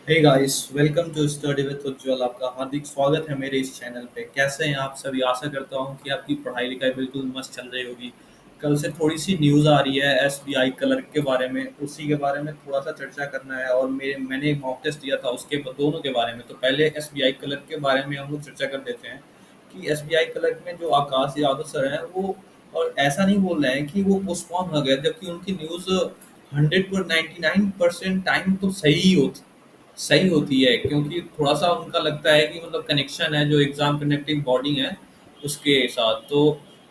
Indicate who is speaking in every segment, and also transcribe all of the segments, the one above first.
Speaker 1: Hey guys, welcome to study with Ujjwal. आपका हार्दिक स्वागत है मेरे इस चैनल पे। कैसे हैं आप सभी? आशा करता हूँ कि आपकी पढ़ाई लिखाई बिल्कुल मस्त चल रही होगी। कल से थोड़ी सी न्यूज़ आ रही है एसबीआई क्लर्क के बारे में, उसी के बारे में थोड़ा सा चर्चा करना है। और मैंने एक मॉक टेस्ट दिया था उसके दोनों के बारे में। तो पहले एसबीआई क्लर्क के बारे में हम लोग चर्चा कर देते हैं कि एसबीआई क्लर्क में जो आकाश यादव सर हैं वो, और ऐसा नहीं बोल रहे हैं कि वो पोस्टपोन हो गया, जबकि उनकी न्यूज़ 100 पर 99% टाइम तो सही होती है। क्योंकि थोड़ा सा उनका लगता है कि मतलब कनेक्शन है जो एग्जाम कनेक्टिंग बॉडी है उसके साथ। तो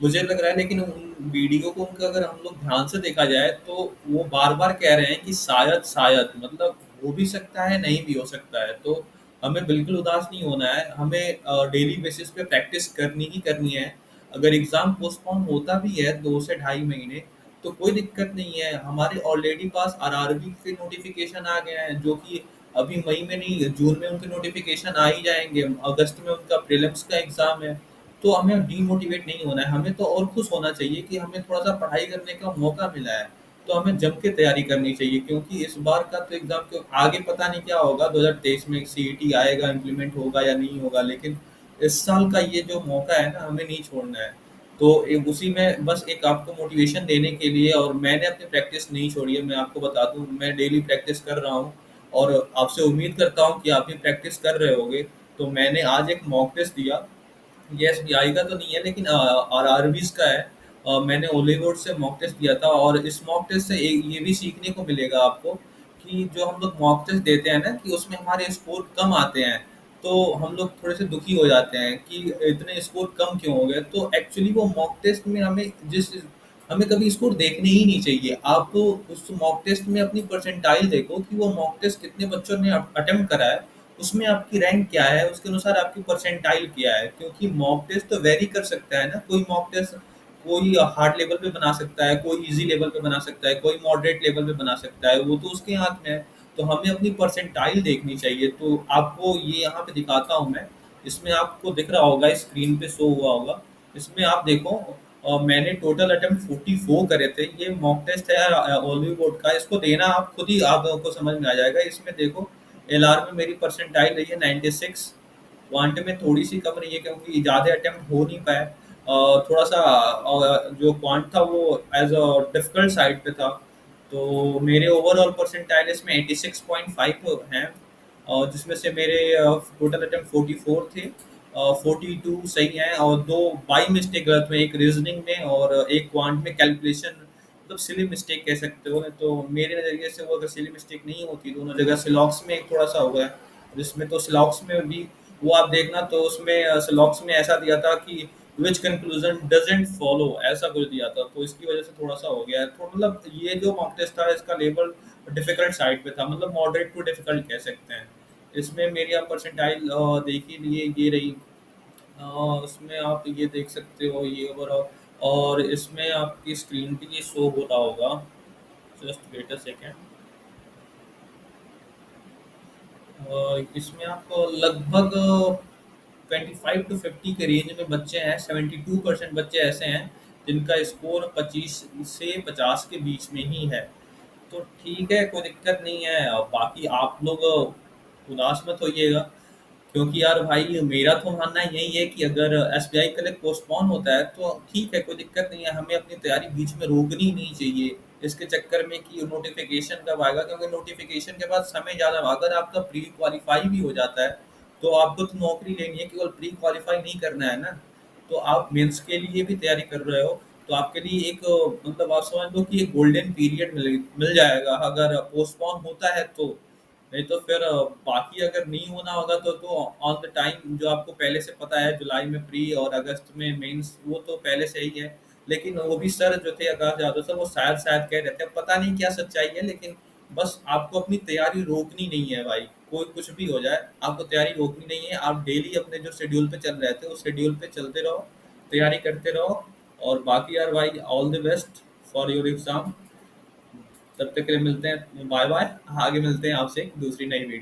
Speaker 1: मुझे लग रहा है, लेकिन उन वीडियो को उनका अगर हम लोग ध्यान से देखा जाए तो वो बार बार कह रहे हैं कि शायद शायद मतलब हो भी सकता है, नहीं भी हो सकता है। तो हमें बिल्कुल उदास नहीं होना है, हमें डेली बेसिस पे प्रैक्टिस करनी ही करनी है। अगर एग्ज़ाम पोस्टपोन होता भी है 2 से ढाई महीने तो कोई दिक्कत नहीं है। हमारे ऑलरेडी पास आरआरबी के नोटिफिकेशन आ गए हैं, जो कि अभी मई में नहीं, जून में उनके नोटिफिकेशन आ ही जाएंगे। अगस्त में उनका प्रीलिम्स का एग्ज़ाम है। तो हमें डीमोटिवेट नहीं होना है, हमें तो और खुश होना चाहिए कि हमें थोड़ा सा पढ़ाई करने का मौका मिला है। तो हमें जम के तैयारी करनी चाहिए, क्योंकि इस बार का तो एग्ज़ाम क्यों आगे पता नहीं क्या होगा। 2023 में सीईटी आएगा, इम्प्लीमेंट होगा या नहीं होगा, लेकिन इस साल का ये जो मौका है ना, हमें नहीं छोड़ना है। तो उसी में बस एक आपको मोटिवेशन देने के लिए, और मैंने अपनी प्रैक्टिस नहीं छोड़ी है। मैं आपको बता दूं, मैं डेली प्रैक्टिस कर रहा हूँ और आपसे उम्मीद करता हूँ कि आप भी प्रैक्टिस कर रहे होगे। तो मैंने आज एक मॉक टेस्ट दिया। ये एसबीआई का तो नहीं है, लेकिन आरआरबीज का है। मैंने ओले बोर्ड से मॉक टेस्ट दिया था, और इस मॉक टेस्ट से ये भी सीखने को मिलेगा आपको कि जो हम लोग मॉक टेस्ट देते हैं ना, कि उसमें हमारे स्कोर कम आते हैं। तो हम लोग थोड़े से दुखी हो जाते हैं कि इतने स्कोर कम क्यों हो गए। तो एक्चुअली वो मॉक टेस्ट में हमें कभी स्कोर देखने ही नहीं चाहिए। आप उस मॉक टेस्ट में अपनी परसेंटाइल देखो कि वो मॉक टेस्ट कितने बच्चों ने अटेम्प्ट करा है, उसमें आपकी रैंक क्या है, उसके अनुसार आपकी परसेंटाइल क्या है। क्योंकि मॉक टेस्ट तो वेरी कर सकता है ना, कोई मॉक टेस्ट कोई हार्ड लेवल पे बना सकता है, कोई इजी लेवल पे बना सकता है, कोई मॉडरेट लेवल पे बना सकता है, वो तो उसके हाथ में है। तो हमें अपनी परसेंटाइल देखनी चाहिए। तो आपको ये यहाँ पे दिखाता हूँ मैं। इसमें आपको दिख रहा होगा, स्क्रीन पे शो हुआ होगा। इसमें आप देखो, मैंने टोटल अटेम्प्ट 44 करे थे। ये मॉक टेस्ट है ओलवी बोर्ड का, इसको देना आप खुद ही आपको समझ में आ जाएगा। इसमें देखो, एलआर में मेरी परसेंटाइल रही है 96। क्वांट में थोड़ी सी कम रही है क्योंकि ज़्यादा अटेम्प्ट हो नहीं पाए। थोड़ा सा जो क्वांट था वो एज अ डिफिकल्ट साइड पे था। तो मेरे ओवरऑल परसेंटाइल इसमें 86.5 हैं, और जिसमें से मेरे टोटल अटेम्प्ट 44 थे। 42 सही हैं, और दो बाई मिस्टेक गलत हुए, एक रीजनिंग में और एक क्वांट में कैलकुलेशन, मतलब सिली मिस्टेक कह सकते हो। तो मेरे नज़रिए से वो अगर सिली मिस्टेक नहीं होती दोनों जगह, सिलॉक्स में एक थोड़ा सा हुआ है जिसमें, तो सिलॉक्स में भी वो आप देखना। तो उसमें सिलॉक्स में ऐसा दिया था कि विच कंक्लूजन डजेंट फॉलो, ऐसा कुछ दिया था। तो इसकी वजह से थोड़ा सा हो गया है। तो मतलब ये जो मॉक टेस्ट था इसका लेवल डिफिकल्ट साइड पे था, मतलब मॉडरेट टू डिफिकल्ट कह सकते हैं। इसमें मेरी आप परसेंटाइल देख ही लिए, ये रही। उसमें आप ये देख सकते हो, ये ओवरऑल। और इसमें आपकी स्क्रीन पे ये शो हो रहा होगा, जस्ट वेट अ सेकेंड। इसमें आपको लगभग 25 to 50 के रेंज में बच्चे हैं। 72% बच्चे ऐसे हैं जिनका स्कोर 25 से 50 के बीच में ही है। तो ठीक है, कोई दिक्कत नहीं है। बाकी आप लोग उदास मत होइएगा, क्योंकि यार भाई मेरा तो मानना यही है कि अगर एसबीआई का लिए पोस्टपोन होता है तो ठीक है, कोई दिक्कत नहीं है। हमें अपनी तैयारी बीच में रोकनी नहीं चाहिए इसके चक्कर में कि नोटिफिकेशन कब आएगा। क्योंकि नोटिफिकेशन के बाद समय ज़्यादा, अगर आपका प्री क्वालिफाई भी हो जाता है तो आपको तो नौकरी लेनी है, केवल प्री क्वालिफाई नहीं करना है ना। तो आप मेंस के लिए भी तैयारी कर रहे हो, तो आपके लिए एक मतलब आप समझ लो कि एक गोल्डन पीरियड मिल मिल जाएगा अगर पोस्टपोन होता है तो। नहीं तो फिर बाकी अगर नहीं होना होगा तो ऑन द टाइम, जो आपको पहले से पता है, जुलाई में प्री और अगस्त में मेंस, वो तो पहले से ही है। लेकिन वो भी सर जो थे आकाश यादव सर, वो शायद शायद कह रहे थे, पता नहीं क्या सच्चाई है। लेकिन बस आपको अपनी तैयारी रोकनी नहीं है भाई, कोई कुछ भी हो जाए आपको तैयारी रोकनी नहीं है। आप डेली अपने जो शेड्यूल पे चल रहे थे उस शेड्यूल पे चलते रहो, तैयारी करते रहो। और बाकी यार भाई, all the best for your exam. तब तक के लिए मिलते हैं, बाय बाय। आगे मिलते हैं आपसे एक दूसरी नई वीडियो।